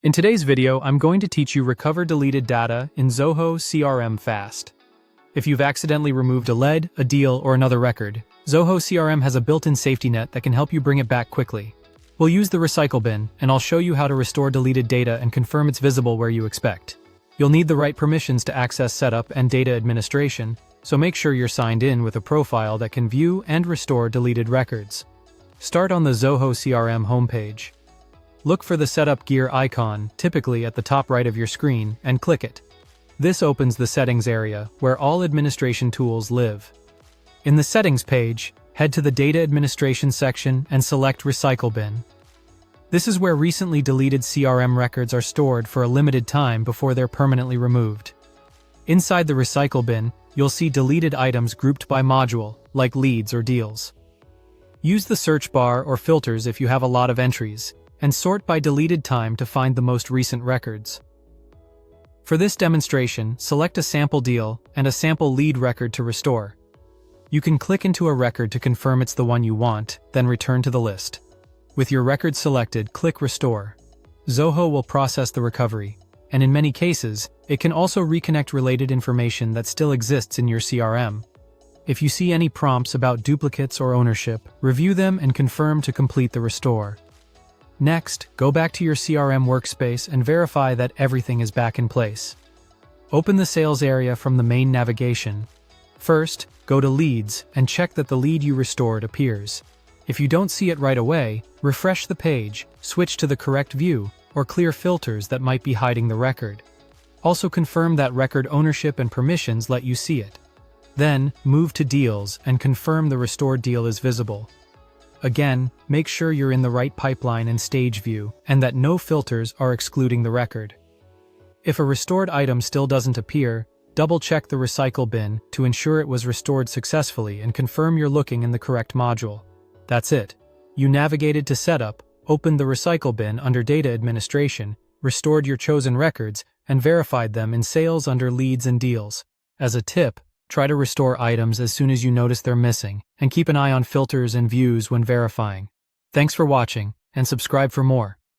In today's video, I'm going to teach you recover deleted data in Zoho CRM fast. If you've accidentally removed a lead, a deal, or another record, Zoho CRM has a built-in safety net that can help you bring it back quickly. We'll use the recycle bin, and I'll show you how to restore deleted data and confirm it's visible where you expect. You'll need the right permissions to access setup and data administration, so make sure you're signed in with a profile that can view and restore deleted records. Start on the Zoho CRM homepage. Look for the Setup Gear icon, typically at the top right of your screen, and click it. This opens the Settings area, where all administration tools live. In the Settings page, head to the Data Administration section and select Recycle Bin. This is where recently deleted CRM records are stored for a limited time before they're permanently removed. Inside the Recycle Bin, you'll see deleted items grouped by module, like leads or deals. Use the search bar or filters if you have a lot of entries, and sort by deleted time to find the most recent records. For this demonstration, select a sample deal and a sample lead record to restore. You can click into a record to confirm it's the one you want, then return to the list. With your record selected, click Restore. Zoho will process the recovery, and in many cases, it can also reconnect related information that still exists in your CRM. If you see any prompts about duplicates or ownership, review them and confirm to complete the restore. Next, go back to your CRM workspace and verify that everything is back in place. Open the sales area from the main navigation. First, go to Leads and check that the lead you restored appears. If you don't see it right away, refresh the page, switch to the correct view, or clear filters that might be hiding the record. Also confirm that record ownership and permissions let you see it. Then, move to Deals and confirm the restored deal is visible. Again, make sure you're in the right pipeline and stage view, and that no filters are excluding the record. If a restored item still doesn't appear, double-check the recycle bin to ensure it was restored successfully and confirm you're looking in the correct module. That's it. You navigated to Setup, opened the recycle bin under Data Administration, restored your chosen records, and verified them in Sales under Leads and Deals. As a tip, try to restore items as soon as you notice they're missing, and keep an eye on filters and views when verifying. Thanks for watching, and subscribe for more.